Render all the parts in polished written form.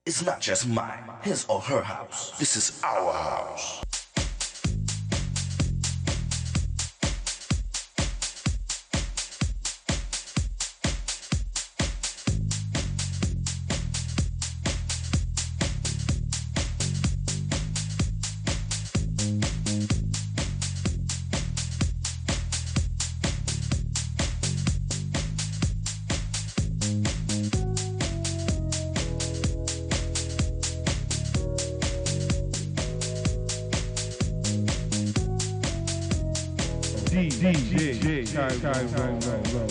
It's not just mine, his or her house. This is our house. DJ Tyrone Lowe.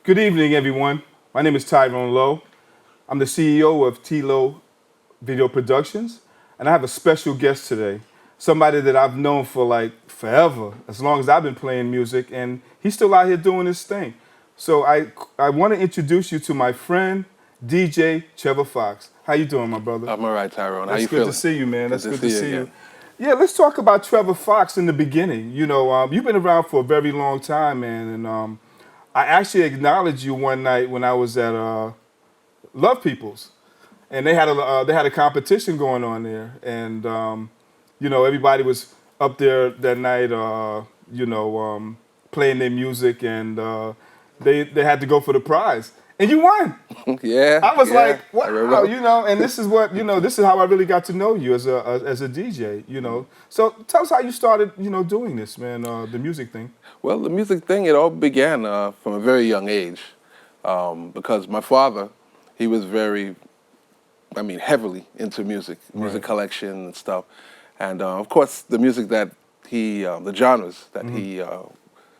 Good evening, everyone. My name is Tyrone Lowe. I'm the CEO of T-Lowe Video Productions, and I have a special guest today. Somebody that I've known for like forever, as long as I've been playing music, and he's still out here doing his thing. So I want to introduce you to my friend, DJ Trevor Fox. How you doing, my brother? I'm all right, Tyrone. How That's you good feeling? to see you, man. That's good to see you. again. Yeah, let's talk about Trevor Fox in the beginning. You know, you've been around for a very long time, man, and I actually acknowledged you one night when I was at Love People's, and they had a competition going on there, and you know, everybody was up there that night, playing their music, and they had to go for the prize, and you won. Yeah. I was like, I wow, remember. you know, and this is what, you know, this is how I really got to know you as a DJ, you know. So tell us how you started, you know, doing this, man, the music thing. Well, the music thing, it all began from a very young age, because my father, he was heavily into music Right. collection and stuff, and of course, the music that the genres that he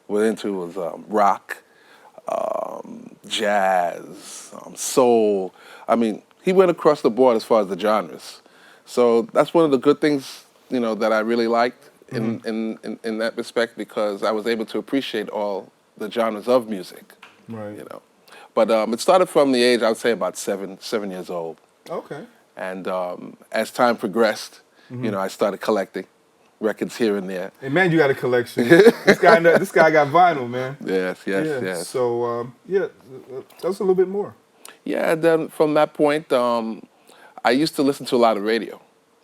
was into was rock, jazz, soul. I mean, he went across the board as far as the genres. So that's one of the good things, you know, that I really liked in that respect, because I was able to appreciate all the genres of music, Right. you know. But it started from the age, I would say about 7 years old. Okay. And as time progressed, you know, I started collecting records here and there. Hey, man, you got a collection. This guy got vinyl, man. Yes, yes, Yeah. yes. So tell us a little bit more. Yeah, then from that point, I used to listen to a lot of radio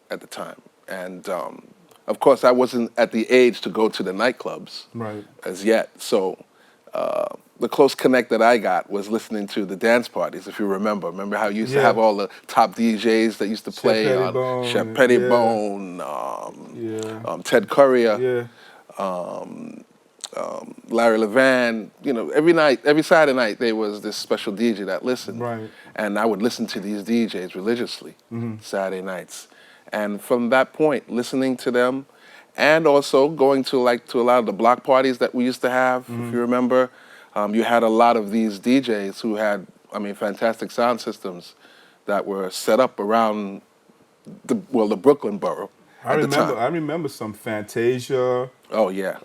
at the time. And of course, I wasn't at the age to go to the nightclubs Right. as yet. So the close connect that I got was listening to the dance parties, if you remember. Remember how you used to Yeah. have all the top DJs that used to play on Pettibone, Shep yeah. Pettibone, Yeah. Ted Courier, Yeah. Larry Levan. You know, every night, every Saturday night, there was this special DJ that listened. Right. And I would listen to these DJs religiously Saturday nights. And from that point, listening to them, and also going to a lot of the block parties that we used to have, if you remember, you had a lot of these DJs who had, fantastic sound systems that were set up around the Brooklyn borough at the time. I remember some Fantasia. Oh yeah.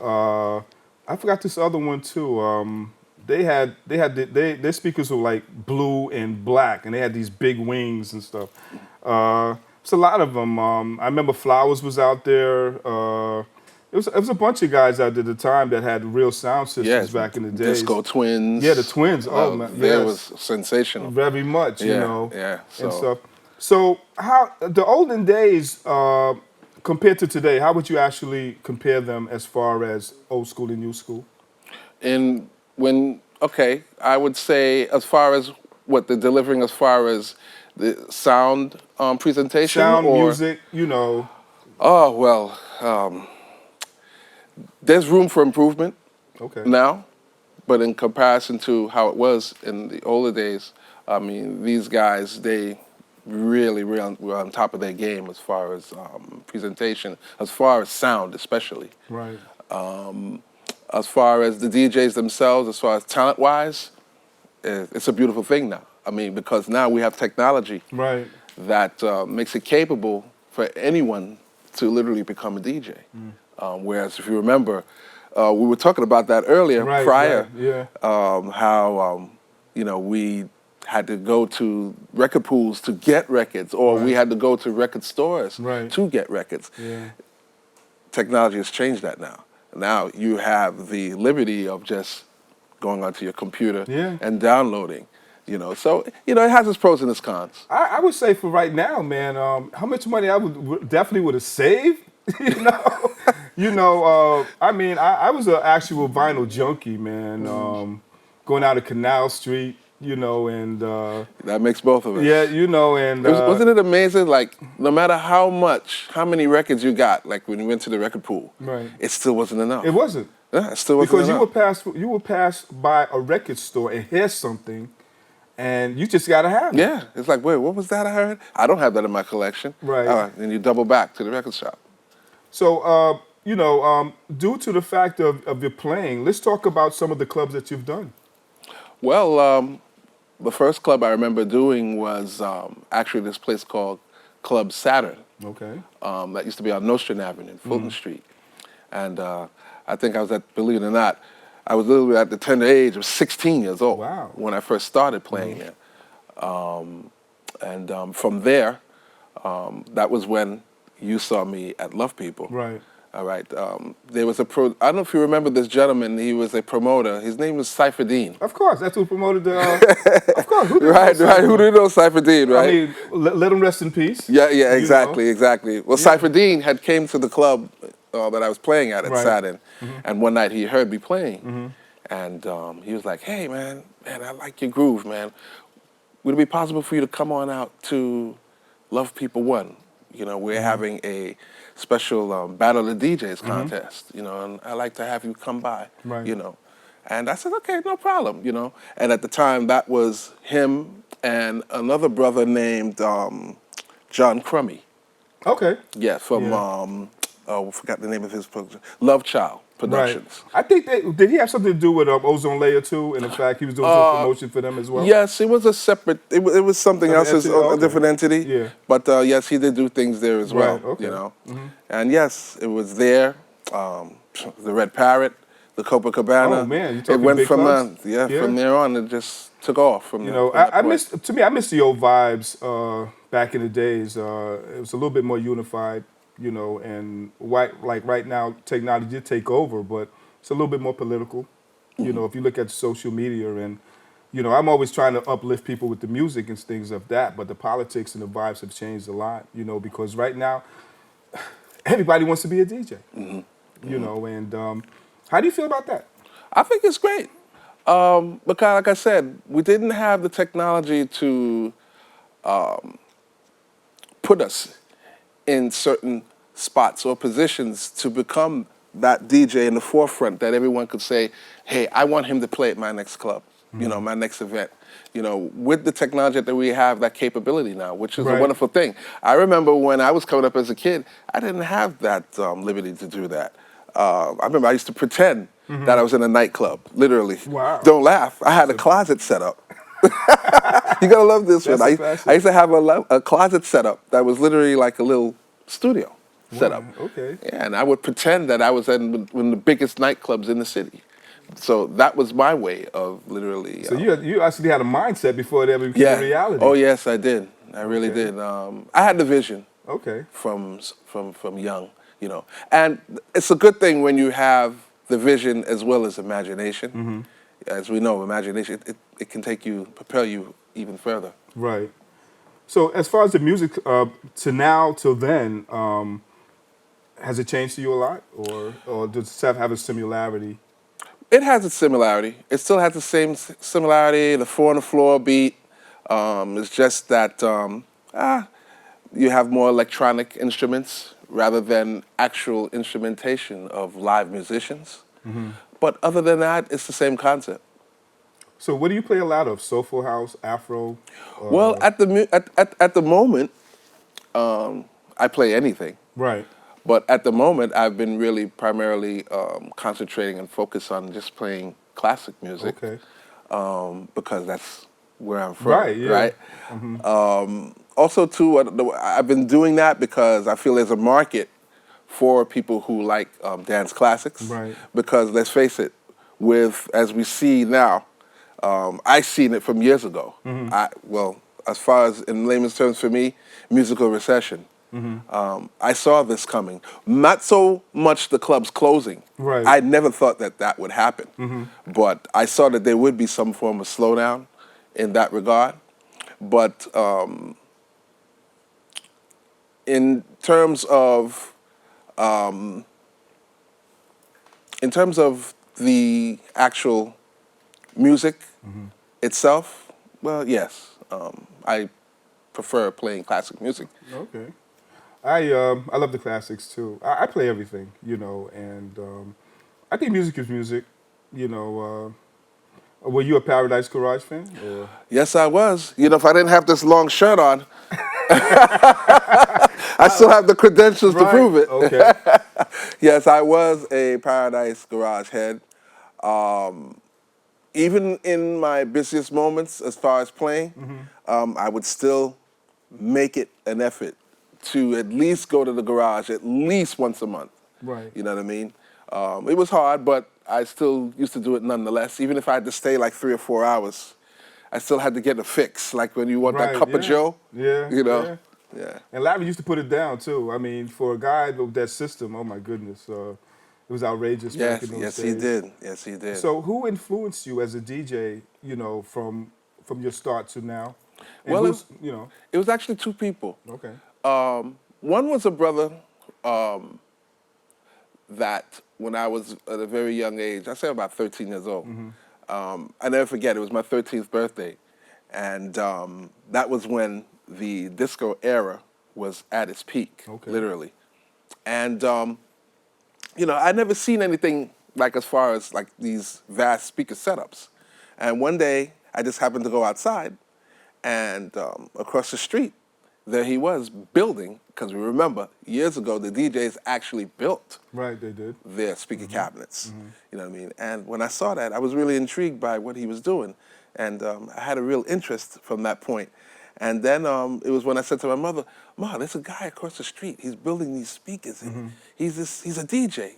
I forgot this other one too. Their speakers were like blue and black, and they had these big wings and stuff. It's a lot of them. I remember Flowers was out there. It was a bunch of guys out there at the time that had real sound systems Yes, back in the days. Disco Twins. Yeah, the Twins. Oh man, that yes. was sensational. Very much, you Yeah, know, yeah, and so- stuff. So how the olden days compared to today? How would you actually compare them as far as old school and new school? And I would say as far as what they're delivering, as far as the sound presentation, Sound, or music, you know. oh well, there's room for improvement Okay. now, but in comparison to how it was in the older days, I mean, these guys, they really were on top of their game as far as presentation, as far as sound especially. Right. As far as the DJs themselves, as far as talent-wise, it's a beautiful thing now. I mean, because now we have technology Right. that makes it capable for anyone to literally become a DJ. Whereas, if you remember, we were talking about that earlier, Right. prior, Right. Yeah. how we had to go to record pools to get records, or we Right. had to go to record stores Right. to get records. Yeah. Technology has changed that now. Now you have the liberty of just going onto your computer Yeah. and downloading. So it has its pros and its cons. I would say for right now, man, how much money I definitely would have saved. I mean, I was an actual vinyl junkie, man. Going out of Canal Street, and That makes both of us. yeah, and Wasn't it amazing? Like, no matter how many records you got, like when you went to the record pool, Right. it still wasn't enough. it wasn't. Yeah, it still wasn't Because enough. you would pass by a record store and hear something, and you just gotta have it. Yeah, it's like, wait, what was that I heard? I don't have that in my collection. Right. Then you double back to the record shop. So, due to the fact of your playing, let's talk about some of the clubs that you've done. Well, the first club I remember doing was actually this place called Club Saturn. Okay. That used to be on Nostrand Avenue in Fulton Street. And I think I was believe it or not, I was literally at the tender age of 16 years old Wow. when I first started playing there. From there, that was when you saw me at Love People. Right. All right. There was I don't know if you remember this gentleman. He was a promoter. His name was Cypher Dean. Of course, that's who promoted the. Of course, who didn't know Right. Cypher? Who do you know Cypher Dean, right? I mean, let him rest in peace. Yeah, you exactly, know? exactly. Well, Cypher Dean had came to the club that I was playing at Right. Saturn, and one night he heard me playing, and he was like, "Hey, man, I like your groove, man. Would it be possible for you to come on out to Love People 1? We're having a special Battle of the DJs contest, and I'd like to have you come by, Right. And I said, okay, no problem, And at the time, that was him and another brother named John Crummy. Okay. Yeah, from, Yeah. I forgot the name of his production, Love Child Productions. Right. I think did he have something to do with Ozone Layer too? And in fact, he was doing some promotion for them as well. Yes, it was a separate, it was something Another else, entity? a different entity. Yeah. But yes, he did do things there as well, Right, okay. And yes, it was there, the Red Parrot, the Copacabana. Oh, man, you're it talking went big from clubs? Yeah, Yeah. from there on, it just took off from I miss the old vibes back in the days. It was a little bit more unified, and right now technology did take over, but it's a little bit more political. If you look at social media and I'm always trying to uplift people with the music and things of that, but the politics and the vibes have changed a lot, because right now everybody wants to be a DJ. And how do you feel about that? I think it's great. Because like I said, we didn't have the technology to put us in certain spots or positions to become that DJ in the forefront that everyone could say, hey, I want him to play at my next club, my next event. With the technology that we have, that capability now, which is a Right. wonderful thing. I remember when I was coming up as a kid, I didn't have that liberty to do that. I remember I used to pretend that I was in a nightclub, literally. Wow. Don't laugh. I had a closet set up. You gotta love this one. That's I used to have a closet set up that was literally like a little studio set up. Wow, okay. Yeah, and I would pretend that I was in one of the biggest nightclubs in the city. So that was my way of literally. So you actually had a mindset before it ever became a reality. Oh yes, I did. I really Okay. did. I had the vision Okay. from young, and it's a good thing when you have the vision as well as imagination. As we know, imagination it can propel you even further. Right. So as far as the music to now till then, has it changed to you a lot, or does it have a similarity? It has a similarity. It still has the same similarity. The 4 on the floor beat. It's just that you have more electronic instruments rather than actual instrumentation of live musicians. But other than that, it's the same concept. So what do you play a lot of? Soulful house, Afro? Well, at the moment, I play anything. Right. But at the moment, I've been really primarily concentrating and focused on just playing classic music. Okay. Because that's where I'm from. Right, yeah. Right? Also, too, I've been doing that because I feel there's a market for people who like dance classics. Right. Because let's face it, as we see now, I seen it from years ago. Well, as far as in layman's terms for me, musical recession. I saw this coming. Not so much the club's closing. Right. I never thought that that would happen. But I saw that there would be some form of slowdown in that regard. But in terms of the actual music itself, well, yes, I prefer playing classic music. Okay. I love the classics too. I play everything, you know, and I think music is music. You know, were you a Paradise Garage fan? Or? Yes, I was. You know, if I didn't have this long shirt on, I still have the credentials to prove it. Okay. Yes, I was a Paradise Garage head. Even in my busiest moments, as far as playing, I would still make it an effort to at least go to the garage at least once a month. Right. You know what I mean? It was hard, but I still used to do it nonetheless. Even if I had to stay like 3 or 4 hours, I still had to get a fix. Like when you want that cup of Joe, Yeah. you know? Yeah. And Larry used to put it down too. I mean, for a guy with that system, oh my goodness, it was outrageous back in those Yes, days. he did. Yes, he did. So, who influenced you as a DJ? You know, from your start to now. And Well, who's, you know. It was actually two people. Okay. One was a brother that when I was at a very young age, I say about 13 years old, I never forget, it was my 13th birthday. And that was when the disco era was at its peak, literally. And, you know, I'd never seen anything like as far as like these vast speaker setups. And one day, I just happened to go outside, and across the street, there he was building, because we remember, years ago, the DJs actually built Right, they did. their speaker cabinets. You know what I mean? And when I saw that, I was really intrigued by what he was doing. And I had a real interest from that point. And then it was when I said to my mother, "Ma, there's a guy across the street. He's building these speakers. And he's a DJ.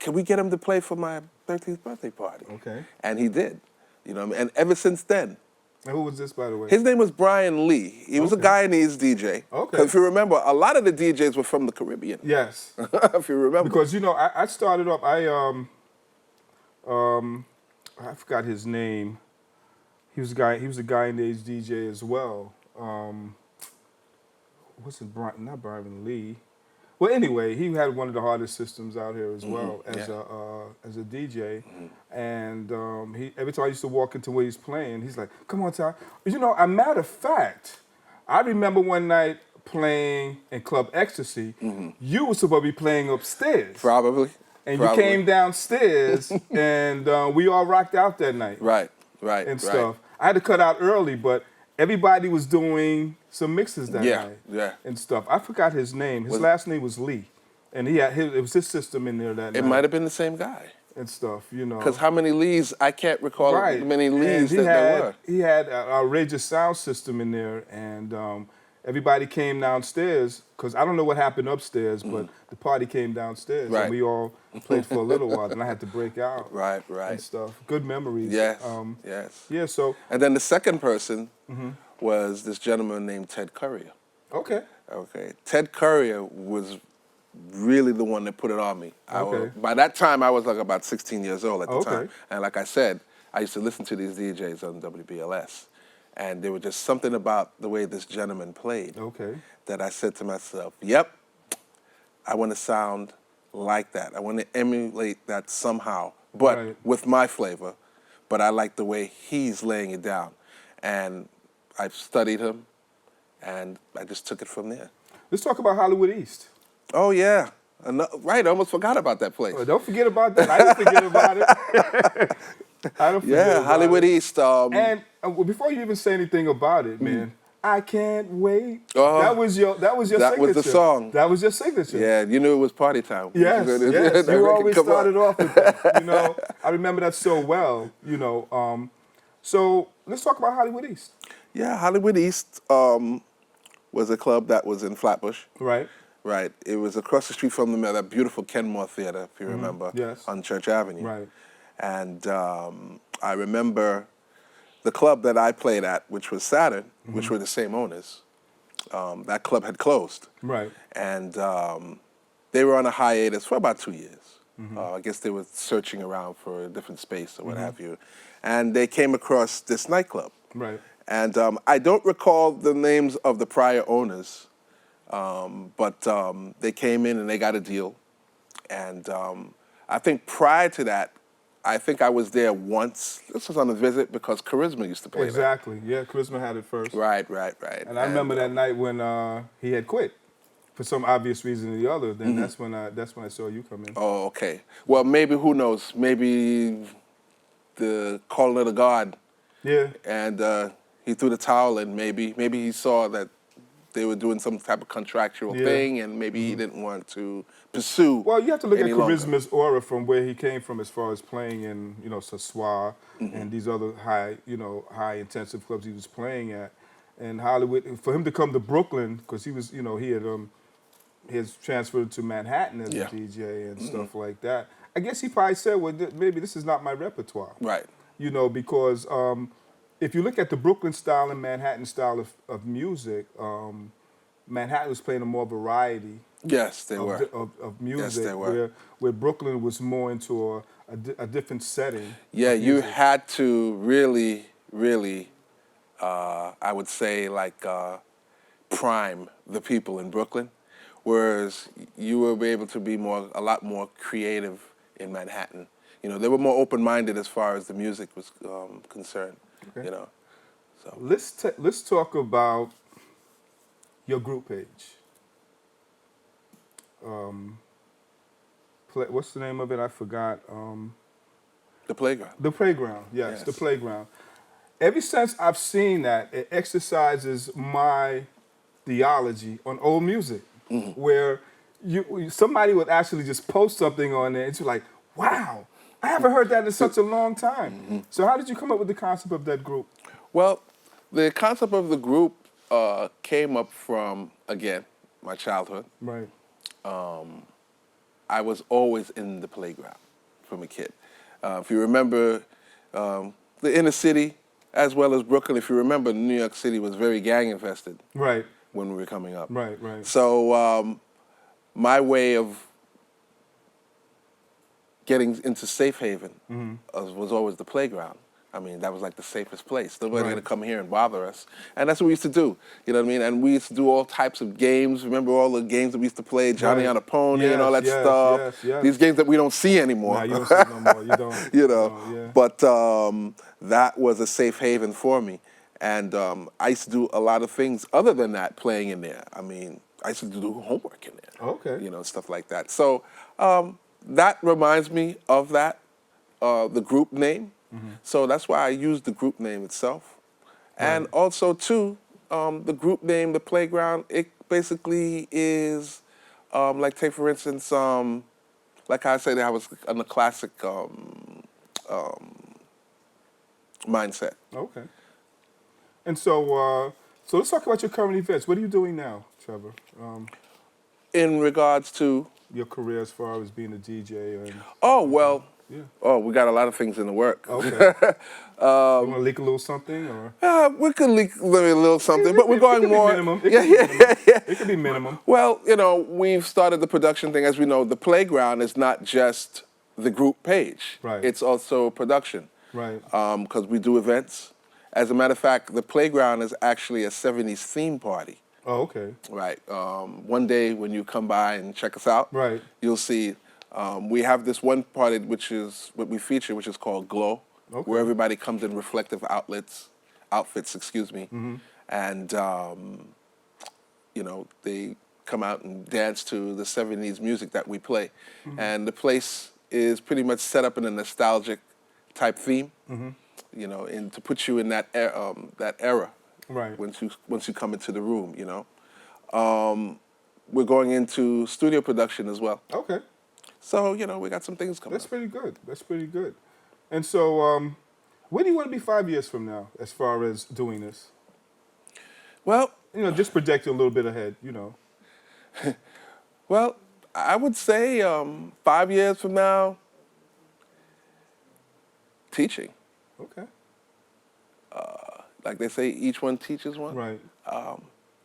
Can we get him to play for my 13th birthday party?" Okay. And he did. You know what I mean? And ever since then, And who was this, by the way? his name was Brian Lee. He was a Guyanese DJ. Okay. Because if you remember, a lot of the DJs were from the Caribbean. Yes. If you remember. Because, you know, I started off, I forgot his name. He was a Guyanese DJ as well. What's it, Brian? Not Brian Lee. Well, anyway, he had one of the hardest systems out here as well as a DJ, and he every time I used to walk into where he's playing, he's like, "Come on, Ty." You know, a matter of fact, I remember one night playing in Club Ecstasy. You were supposed to be playing upstairs, Probably. and you came downstairs, and we all rocked out that night, Right. and stuff. I had to cut out early, but everybody was doing some mixes that night, and stuff. I forgot his name. His last name was Lee, and he had it was his system in there that night. It might have been the same guy. And stuff, you know. Because how many Lees? I can't recall how many Lees that there were. He had an outrageous sound system in there, and everybody came downstairs, because I don't know what happened upstairs, but the party came downstairs, and we all played for a little while, and I had to break out. Right. And stuff. Good memories. Yes. Yes. Yeah, so. And then the second person was this gentleman named Ted Courier. Okay. Ted Courier was really the one that put it on me. By that time, I was like about 16 years old at the time. And like I said, I used to listen to these DJs on WBLS. And there was just something about the way this gentleman played that I said to myself, yep, I want to sound like that. I want to emulate that somehow, but with my flavor. But I like the way he's laying it down. And I've studied him, and I just took it from there. Let's talk about Hollywood East. Oh, yeah. Right, I almost forgot about that place. Oh, don't forget about that. I didn't forget about it. I don't forget about Hollywood East. And before you even say anything about it, man, I can't wait. That was your signature. That was the song. That was your signature. Yeah, you knew it was party time. Yes. You always started off with that. You know, I remember that so well. You know, so let's talk about Hollywood East. Yeah, Hollywood East was a club that was in Flatbush. Right. Right. It was across the street from that beautiful Kenmore Theater, if you remember, on Church Avenue. Right. And I remember the club that I played at, which was Saturn, which were the same owners. that club had closed. Right. And they were on a hiatus for about 2 years. I guess they were searching around for a different space or what have you. And they came across this nightclub. Right. And I don't recall the names of the prior owners, but they came in and they got a deal. And I think prior to that, I think I was there once. This was on a visit because Charisma used to play there. Exactly. Yeah, Charisma had it first. Right. And I remember that night when he had quit for some obvious reason or the other. Then that's when I saw you come in. Oh, okay. Well, maybe, who knows? Maybe the calling of the God. Yeah. And he threw the towel in. Maybe he saw that they were doing some type of contractual thing, and maybe he didn't want to pursue. Well, you have to look at any longer. Charisma's aura from where he came from, as far as playing in, Sassoir and these other high intensive clubs he was playing at, and Hollywood. For him to come to Brooklyn, because he was, he has transferred to Manhattan as a DJ and stuff like that. I guess he probably said, well, maybe this is not my repertoire. Right. Because if you look at the Brooklyn style and Manhattan style of music, Manhattan was playing a more variety. Yes, they were. Of music, Yes, they were. Where Brooklyn was more into a different setting. Yeah, you had to really, I would say, prime the people in Brooklyn, whereas you were able to be a lot more creative in Manhattan. They were more open-minded as far as the music was concerned. Okay. So Let's talk about your group page. What's the name of it? I forgot. the playground. The Playground, yes, The Playground. Ever since I've seen that, it exercises my theology on old music, where somebody would actually just post something on there, and you're like, wow, I haven't heard that in such a long time. So how did you come up with the concept of that group? Well, the concept of the group came up from, again, my childhood. Right. I was always in the playground from a kid. If you remember, the inner city, as well as Brooklyn, if you remember, New York City was very gang infested. Right. When we were coming up. Right. So my way of getting into safe haven was always the playground. I mean, that was like the safest place. Nobody's going to come here and bother us. And that's what we used to do. You know what I mean? And we used to do all types of games. Remember all the games that we used to play, Johnny on a Pony and all that stuff? Yes. These games that we don't see anymore. Nah, you don't see it no more. You don't. You know? But that was a safe haven for me. And I used to do a lot of things other than that, playing in there. I mean, I used to do homework in there. Okay. You know, stuff like that. So that reminds me of that, the group name. So that's why I used the group name itself. And also, too, the group name, The Playground, it basically is, like, take for instance, like I said, I was on the classic mindset. Okay. And so let's talk about your current events. What are you doing now, Trevor? In regards to? Your career as far as being a DJ and... Oh, well... Yeah. Oh, we got a lot of things in the work. Okay. You want to leak a little something, or? We could leak a little something, but we're going more. Minimum. It could be minimum. Well, we've started the production thing. As we know, the Playground is not just the group page. Right. It's also production. Right. Because we do events. As a matter of fact, the Playground is actually a 70s theme party. Oh, okay. Right. One day when you come by and check us out, you'll see. We have this one party, which is what we feature, which is called Glow, where everybody comes in reflective outfits, and they come out and dance to the 70s music that we play. And the place is pretty much set up in a nostalgic type theme, and to put you in that era. Right. Once you come into the room, we're going into studio production as well. Okay. So, we got some things coming. That's pretty good. And so, where do you want to be 5 years from now, as far as doing this? Well, just project a little bit ahead, Well, I would say 5 years from now, teaching. Okay. Like they say, each one teaches one. Right.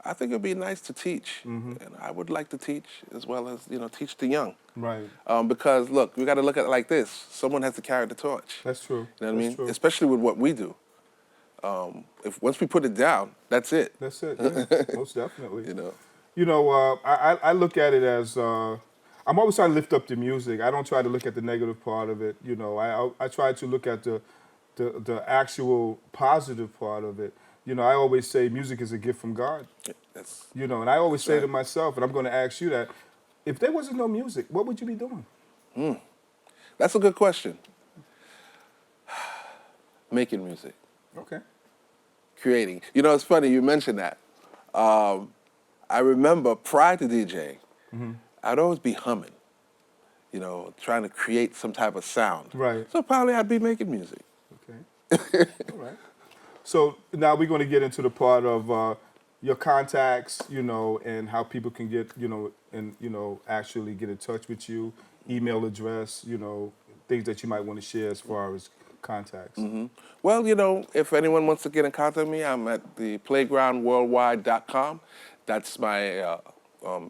I think it'd be nice to teach, and I would like to teach as well as teach the young. Right. Because look, we got to look at it like this: someone has to carry the torch. That's true. You know what I That's mean? true. Especially with what we do. If once we put it down, that's it. That's it. Yeah. Most definitely. I look at it as I'm always trying to lift up the music. I don't try to look at the negative part of it. I try to look at the actual positive part of it. I always say music is a gift from God. That's And I always say right. to myself, and I'm going to ask you that, if there wasn't no music, what would you be doing? That's a good question. Making music, Okay. creating. It's funny you mentioned that. I remember prior to DJing, I'd always be humming, trying to create some type of sound. Right. So probably I'd be making music. Okay. All right. So now we're going to get into the part of your contacts, and how people can get, and actually get in touch with you, email address, things that you might want to share as far as contacts. Well, if anyone wants to get in contact with me, I'm at the playgroundworldwide.com. That's my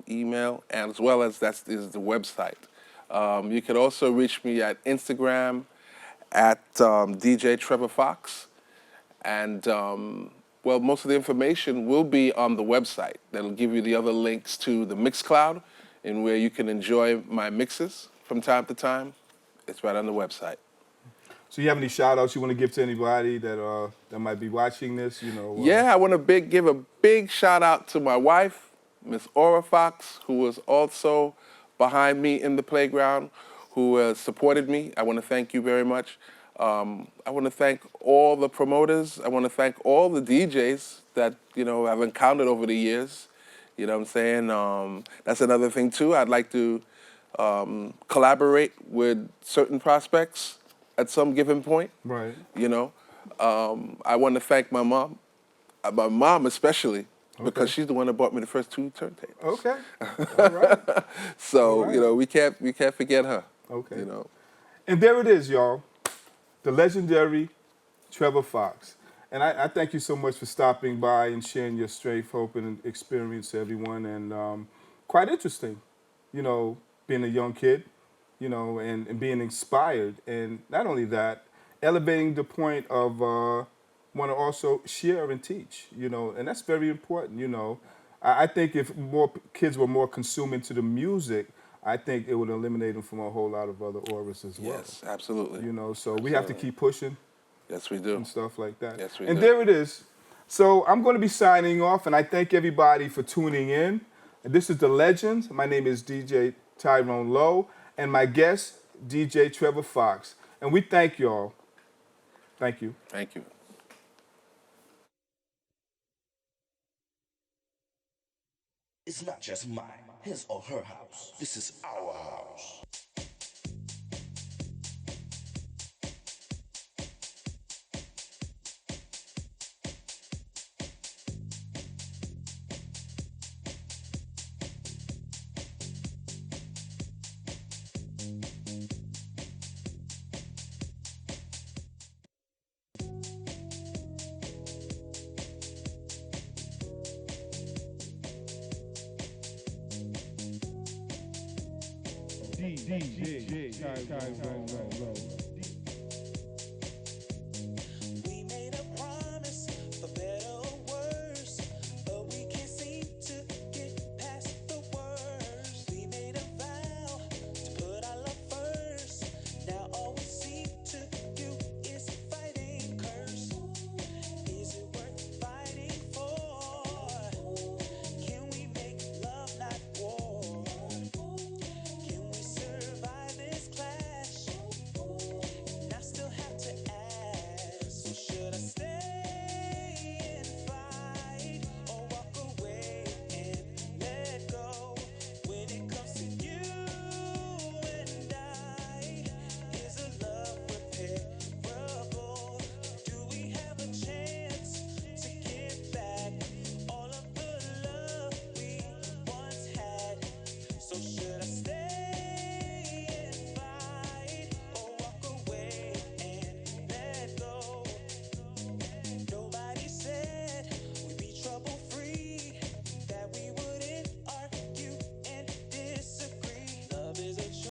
email, and as well as that is the website. You can also reach me at Instagram at DJ Trevor Fox. And, well, most of the information will be on the website. That'll give you the other links to the Mixcloud, and where you can enjoy my mixes from time to time. It's right on the website. So you have any shout-outs you want to give to anybody that might be watching this? Yeah, I want to give a big shout-out to my wife, Miss Aura Fox, who was also behind me in the playground, who has supported me. I want to thank you very much. I want to thank all the promoters. I want to thank all the DJs that, I've encountered over the years. You know what I'm saying? That's another thing, too. I'd like to collaborate with certain prospects at some given point. Right. I want to thank my mom especially, because she's the one that bought me the first 2 turntables. Okay. All right. So, All right. we can't forget her. Okay. And there it is, y'all. The legendary Trevor Fox. And I thank you so much for stopping by and sharing your strength, hope, and experience to everyone. And quite interesting, being a young kid, and being inspired. And not only that, elevating the point of want to also share and teach, and that's very important, I think if more kids were more consuming to the music, I think it would eliminate them from a whole lot of other auras as well. Yes, absolutely. So we have to keep pushing Yes, we do. and stuff like that. Yes, we and do. there it is. So I'm going to be signing off, and I thank everybody for tuning in. And this is The Legend. My name is DJ Tyrone Lowe, and my guest, DJ Trevor Fox. And we thank y'all. Thank you. Thank you. It's not just mine, his or her house. This is our house. DJ Tyrone Lowe.